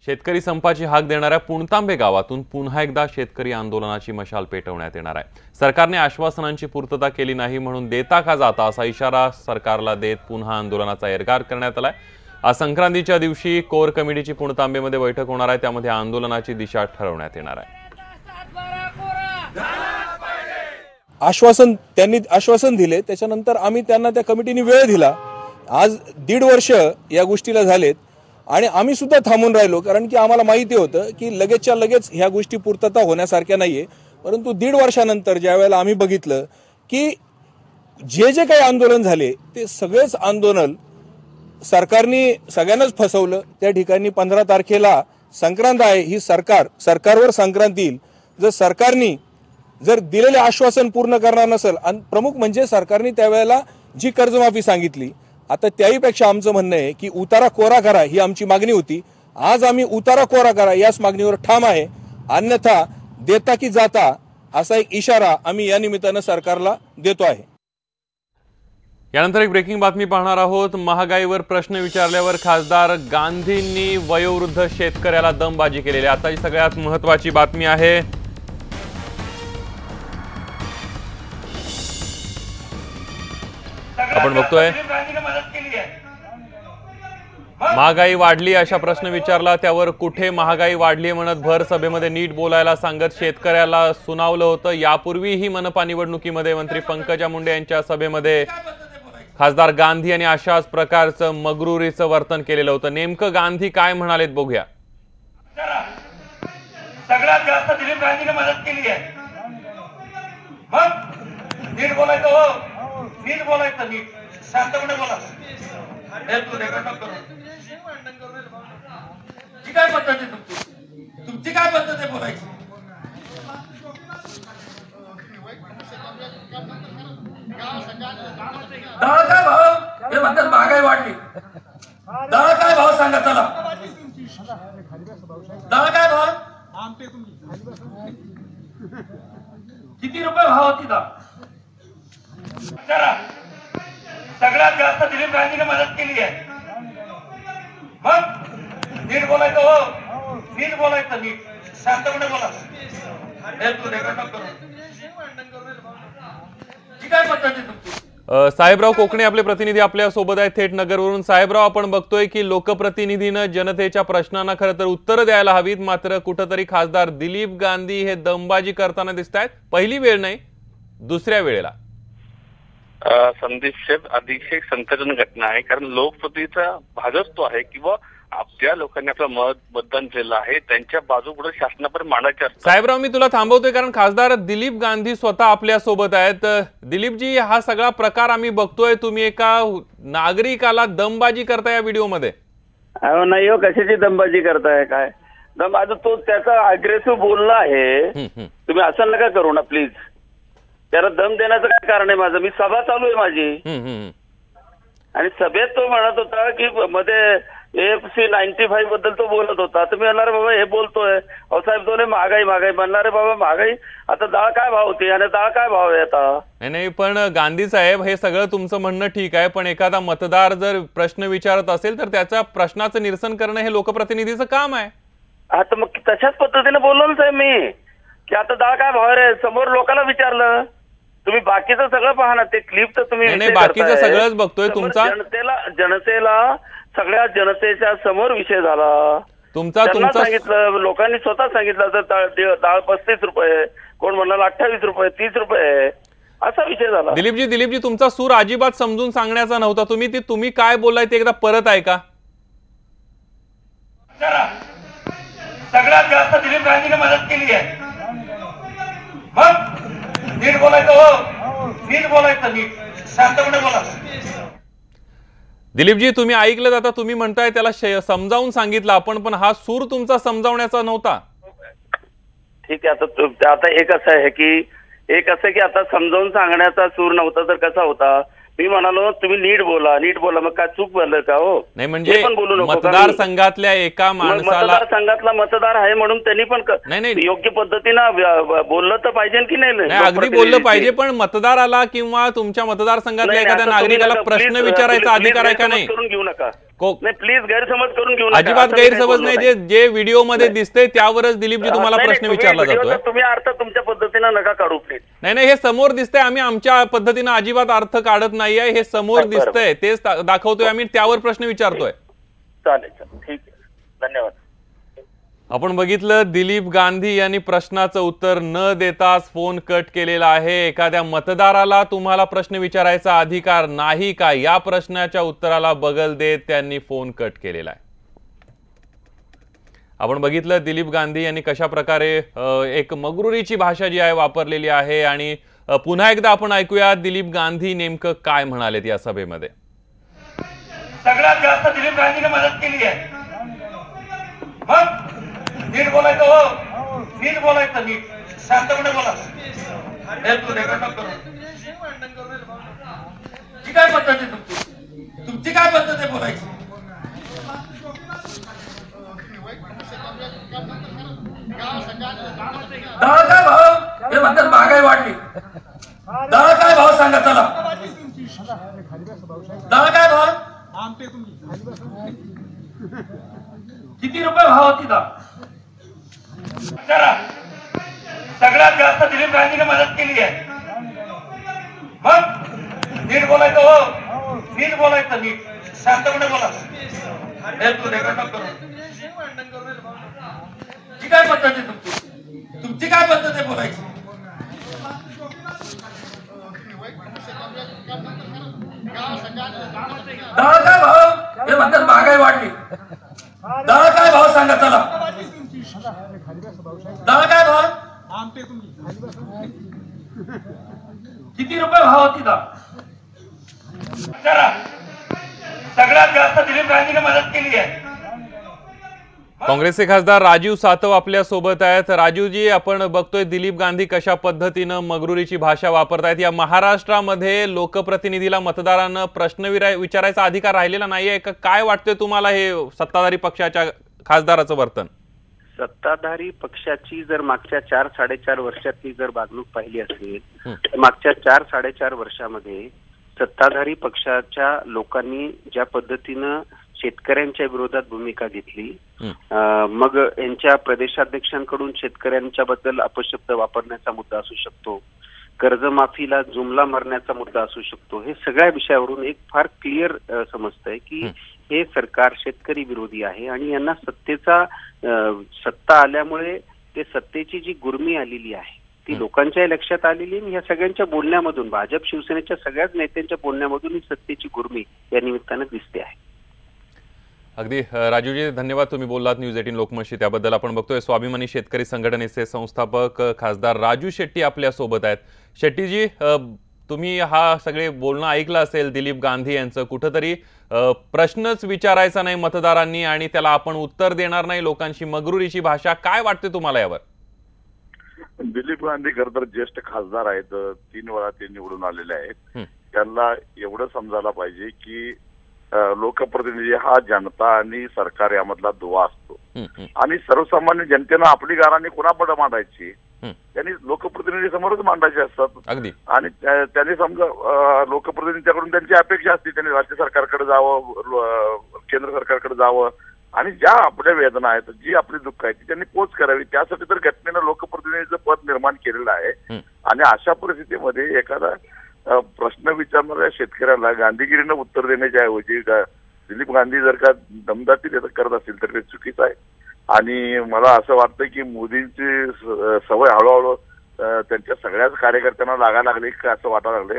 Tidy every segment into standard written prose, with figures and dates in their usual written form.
शेतकरी संपाची हाक देणाऱ्या पुणतांबे गावातून पुन्हा एकदा शेतकरी आंदोलनाची मशाल पेटवण्यात येणार आहे। सरकारने आश्वासनांची पूर्तता केली नाही म्हणून देता का जाता असा इशारा सरकारला देत पुन्हा आंदोलनाचा एर्गार करण्यात आलाय। आज संक्रांतीच्या दिवशी कोर कमिटीची पुणतांबेमध्ये बैठक होणार आहे, त्यामध्ये आंदोलनाची दिशा ठरवण्यात येणार आहे। त्यांनी आश्वासन दिले, त्याच्यानंतर आम्ही त्यांना त्या कमिटीने वेळ दिला। आज 1.5 वर्ष या गोष्टीला झालेत आणि आम्ही सुद्धा थांबून राहिलो, कारण की आम्हाला माहिती होतं की लगेचच्या लगेच ह्या गोष्टी पूर्तता होण्यासारख्या नाहीये। परंतु 1.5 वर्षानंतर ज्या वेळेला आम्ही बघितलं की जे काही आंदोलन झाले ते सगळेच आंदोलन सरकारने सगळ्यांनाच फसवलं। त्या ठिकाणी 15 तारखेला संक्रांत आहे, ही सरकारवर संक्रांत येईल जर सरकारने दिलेले आश्वासन पूर्ण करणार नसेल। आणि प्रमुख म्हणजे सरकारने त्यावेळेला जी कर्जमाफी सांगितली, आता त्याहीपेक्षा आमचं म्हणणं आहे की उतारा कोरा करा ही आमची मागणी होती। आज आम्ही उतारा कोरा करा याच मागणीवर ठाम आहे, अन्यथा देता की जाता असा एक इशारा आम्ही या निमित्तानं सरकारला देतो आहे। यानंतर एक ब्रेकिंग बातमी पाहणार आहोत। महागाईवर प्रश्न विचारल्यावर खासदार गांधींनी वयोवृद्ध शेतकऱ्याला दमबाजी केलेली आताची सगळ्यात महत्त्वाची बातमी आहे। आपण बघतोय महागाई वाढली अशा प्रश्न विचारला, त्यावर कुठे महागाई वाढली म्हणत भर सभेमध्ये नीट बोलायला सांगत शेतकऱ्याला सुनावलं होतं। यापूर्वीही मनपा निवडणुकीमध्ये मंत्री पंकजा मुंडे यांच्या सभेमध्ये खासदार गांधी यांनी अशाच प्रकारचं मगरुरीचं वर्तन केलेलं होतं। नेमकं गांधी काय म्हणालेत बघूया। सगळ्यात जास्त दिलीप गांधीने मदत केली आहे, मग नीट बोलायचं, हो नीट बोलायचं, नीट शांतपणे बोला। काय पद्धत आहे तुमची काय पद्धत आहे बोलायची? डाळ काय भाव हे म्हणतात, महागाई वाढली, डाळ काय भाव सांगा चला, डाळ काय भाव, किती रुपये भाव होती डाळ? सगळ्यात जास्त दिलीप गांधीने मदत केली आहे, मग नीट बोलायचं, हो नीट बोलायचं, नीट शांतपणे बोला। काय पद्धत आहे तुमची? साहेबराव कोकणे आपले प्रतिनिधी आपल्या सोबत आहेत थेट नगरवरून। साहेबराव, आपण बघतोय की लोकप्रतिनिधीनं जनतेच्या प्रश्नांना खरं तर उत्तर द्यायला हवीत, मात्र कुठंतरी खासदार दिलीप गांधी हे दमबाजी करताना दिसतायत। पहिली वेळ नाही, दुसऱ्या वेळेला संदेश अतिशय संकटजनक घटना आहे, कारण लोकप्रतिनिधीचा भागच तो आहे किंवा ज्या लोकांनी आपलं मत मतदान केलं आहे त्यांच्या बाजू पुढे शासनापर्यंत मांडायचे असतात। साहेबराव, मी तुला थांबवतोय कारण खासदार दिलीप गांधी स्वतः आपल्या सोबत आहेत। दिलीपजी, हा सगळा प्रकार आम्ही बघतोय, तुम्ही एका नागरिकाला दमबाजी करताय या व्हिडिओमध्ये। नाही हो, कशाची दमबाजी करताय? काय दम? आता तो त्याचा अग्रेसिव्ह बोलला आहे, तुम्ही असं नका करू ना प्लीज। त्याला दम देण्याचं काय कारण आहे? माझं, मी सभा चालू आहे माझी, आणि सभेत तो म्हणत होता की मध्ये AFC 95 बद्दल तो बोलत होता। तुम्ही म्हणणार बाबा हे बोलतोय, अहो साहेब दोन्ही महागाई म्हणणारे, बाबा महागाई आता डाळ काय भाव होती आणि डाळ काय भाव आहे आता? नाही, पण गांधी साहेब, हे सगळं तुमचं म्हणणं ठीक आहे, पण एखादा मतदार जर प्रश्न विचारत असेल तर त्याच्या प्रश्नाचं निरसन करणं हे लोकप्रतिनिधीचं काम आहे। आता मग तशाच पद्धतीने बोललोच आहे मी की आता डाळ काय भाव रे, समोर लोकांना विचारलं। तुम्ही बाकीचं सगळं पाहा ना, ते क्लिप तर तुम्ही नाही, बाकीचं सगळंच बघतोय। तुमचा जनतेला सगळ्या जनतेच्या समोर विषय झाला, तुमचा सांगितलं, लोकांनी स्वतः सांगितलं तर डाळ 35 रुपये, कोण म्हणाला 28 रुपये, 30 रुपये, असा विषय झाला। दिलीपजी, तुमचा सूर अजिबात समजून सांगण्याचा नव्हता। तुम्ही काय बोललाय ते एकदा परत ऐका। सगळ्यात जास्त दिलीप गांधीने मदत केली आहे, मग नीट बोलायचं, हो नीट बोलायचं, नीट शांतपणे बोला। दिलीपजी, तुम्ही ऐकलं, आता तुम्ही म्हणताय त्याला समजावून सांगितलं आपण, पण हा सूर तुमचा समजावण्याचा नव्हता। ठीक आहे, आता एक असं आहे की आता समजावून सांगण्याचा सूर नव्हता तर कसा होता? मी म्हणालो तुम्ही नीट बोला, मग काय चूक झालं का? हो नाही, म्हणजे मतदारसंघातल्या एका माणसाला, मतदारसंघातला मतदार आहे म्हणून त्यांनी पण योग्य पद्धतीनं बोललं तर पाहिजे की नाही? अगदी बोललं पाहिजे, पण मतदाराला किंवा तुमच्या मतदारसंघातल्या एखाद्या नागरिकाला प्रश्न विचारायचा अधिकार आहे का नाही? करून घेऊ नका, नाही प्लीज गैरसमज करून घेऊ नका. अजिबात गैरसमज नाही. जे व्हिडिओ मध्ये दिसते त्यावरच दिलीपजी तुम्हाला प्रश्न विचारला जातोय. तुम्ही अर्थ तुमच्या पद्धतीने नका काढू प्लीज. नाही हे समोर दिसतंय. आम्ही आमच्या पद्धतीने अजिबात अर्थ काढत नाहीये. हे समोर दिसतंय तेच दाखवतोय आम्ही. त्यावर प्रश्न विचारतोय. चालेल ठीक आहे धन्यवाद. आपण बघितलं दिलीप गांधी यांनी प्रश्नाचं उत्तर न देताच फोन कट केलेला आहे. एखाद्या मतदाराला तुम्हाला प्रश्न विचारायचा अधिकार नाही का या प्रश्नाच्या उत्तराला बगल देत त्यांनी फोन कट केलेला आहे. आपण बघितलं दिलीप गांधी यांनी कशा प्रकारे एक मगरुरीची भाषा जी आहे वापरलेली आहे. आणि पुन्हा एकदा आपण ऐकूया दिलीप गांधी नेमकं काय म्हणालेत या सभेमध्ये. सगळ्यात जास्त दिलीप गांधीने मदत केली आहे. मग नीट बोलायचं हो. नीट बोलायचं नीट शांतपणे बोला. ती काय पद्धत आहे तुमची काय पद्धत आहे बोलायची. डाळ काय भाव हे म्हणतात महागाई वाढली. डाळ काय भाव सांगा चला. डाळ काय भाव किती रुपये भाव होती डाळ. सगळ्यात जास्त दिलीप गांधीने मदत केली आहे. मग नीट बोलायचं हो. नीट बोलायचं नीट शांतपणे बोला. ती काय पद्धत आहे तुमची काय पद्धत आहे बोलायची. डाळ काय भाव हे म्हणतात महागाई वाढली. डाळ काय भाव सांगा चला. डाळ काय भाव किती रुपये भाव होती डाळ. सगळ्यात जास्त दिलीप गांधीने मदत केली आहे. काँग्रेसचे खासदार राजीव सातव आपल्या सोबत आहेत. राजीवजी, आपण बघतोय दिलीप गांधी कशा पद्धतीनं मगरुरीची भाषा वापरतायत. या महाराष्ट्रामध्ये लोकप्रतिनिधीला मतदारांना प्रश्न विचारायचा अधिकार राहिलेला नाहीये का? काय वाटतंय तुम्हाला हे सत्ताधारी पक्षाच्या खासदाराचं वर्तन? सत्ताधारी पक्षाची जर मागच्या 4-4.5 वर्षातली जर वागणूक पाहिली असेल तर मागच्या 4-4.5 वर्षामध्ये सत्ताधारी पक्षाच्या लोकांनी ज्या पद्धतीनं शेतकऱ्यांच्या विरोधात भूमिका घेतली, मग यांच्या प्रदेशाध्यक्षांकडून शेतकऱ्यांच्या बद्दल अपशब्द वापरण्याचा मुद्दा असू शकतो, कर्जमाफीला जुमला मारण्याचा मुद्दा असू शकतो. हे सगळ्या विषयावरून एक फार क्लिअर समजतंय की हे सरकार शेतकरी विरोधी आहे आणि यांना सत्ता आल्यामुळे ते सत्तेची जी गुर्मी आलेली आहे ती लोकांच्या लक्षात आलेली आणि या सगळ्यांच्या बोलण्यामधून, भाजप शिवसेनेच्या सगळ्याच नेत्यांच्या बोलण्यामधून ही सत्तेची गुर्मी या निमित्तानं दिसते आहे. अगदी राजूजी, धन्यवाद. तुम्ही बोललात न्यूज 18 लोकमतशी. त्याबद्दल आपण बघतोय स्वाभिमानी शेतकरी संघटनेचे संस्थापक खासदार राजू शेट्टी आपल्या सोबत आहेत. शेट्टीजी, तुम्ही हा सगळे बोलणं ऐकलं असेल दिलीप गांधी यांचं. कुठंतरी प्रश्नच विचारायचा नाही मतदारांनी आणि त्याला आपण उत्तर देणार नाही, लोकांशी मगरुरीची भाषा. काय वाटते तुम्हाला यावर? दिलीप गांधी खरं तर ज्येष्ठ खासदार आहेत, 3 वेळा ते निवडून आलेले आहेत. त्यांना एवढं समजायला पाहिजे की लोकप्रतिनिधी हा जनता आणि सरकार यामधला दुवा असतो आणि सर्वसामान्य जनतेनं आपली गाणी कुणापुढे मांडायची, त्यांनी लोकप्रतिनिधी समोरच मांडायचे असतात. आणि त्यांनी समजा लोकप्रतिनिधीकडून त्यांची अपेक्षा असते त्यांनी राज्य सरकारकडे जावं, केंद्र सरकारकडे जावं आणि ज्या आपल्या वेदना आहेत, जी आपली दुःख आहे ती त्यांनी पोच करावी. त्यासाठी तर घटनेनं लोकप्रतिनिधीचं पद निर्माण केलेलं आहे. आणि अशा परिस्थितीमध्ये एखादा प्रश्न विचारणाऱ्या शेतकऱ्याला गांधीगिरीनं उत्तर देण्याच्या ऐवजी दिलीप गांधी जर का दमदाटी करत असतील तर ते चुकीचं आहे. आणि मला असं वाटतं की मोदींची सवय हळूहळू त्यांच्या सगळ्याच कार्यकर्त्यांना लागायला लागली का असं वाटायला लागले.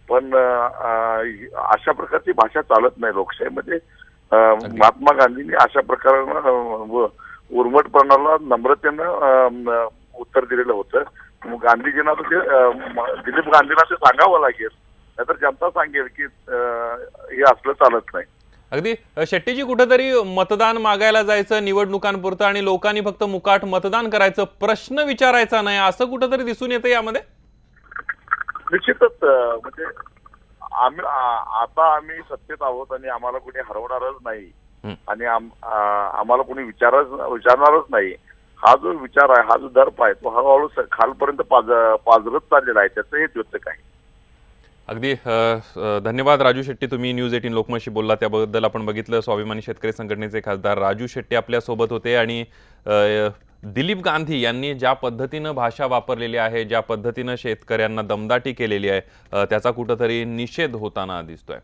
पण अशा प्रकारची भाषा चालत नाही लोकशाहीमध्ये. महात्मा गांधींनी अशा प्रकारानं उर्मटपणाला नम्रतेनं उत्तर दिलेलं होतं. गांधीजींना ते दिलीप गांधींना ते सांगावं लागेल, नाहीतर जनता सांगेल की हे असलं चालत नाही. अगदी शेट्टीजी, कुठेतरी मतदान मागायला जायचं निवडणुकांपुरतं आणि लोकांनी फक्त मुकाट मतदान करायचं, प्रश्न विचारायचा नाही, असं कुठेतरी दिसून येतं यामध्ये. निश्चितच म्हणजे आम्ही सत्तेत आहोत आणि आम्हाला कोणी हरवणारच नाही आणि आम्हाला कोणी विचारणारच नाही. हा जो विचार आहे, हा जो दर्प आहे तो हळूहळू खालपर्यंत पाजरत चाललेला आहे. त्याचं हे द्योतक आहे. अगदी धन्यवाद राजू शेट्टी, तुम्ही न्यूज 18 लोकमतशी बोलला त्याबद्दल. आपण बघितलं स्वाभिमानी शेतकरी संघटनेचे खासदार राजू शेट्टी आपल्या सोबत होते आणि दिलीप गांधी यांनी ज्या पद्धतीनं भाषा वापरलेली आहे, ज्या पद्धतीनं शेतकऱ्यांना दमदाटी केलेली आहे, त्याचा कुठंतरी निषेध होताना दिसतोय.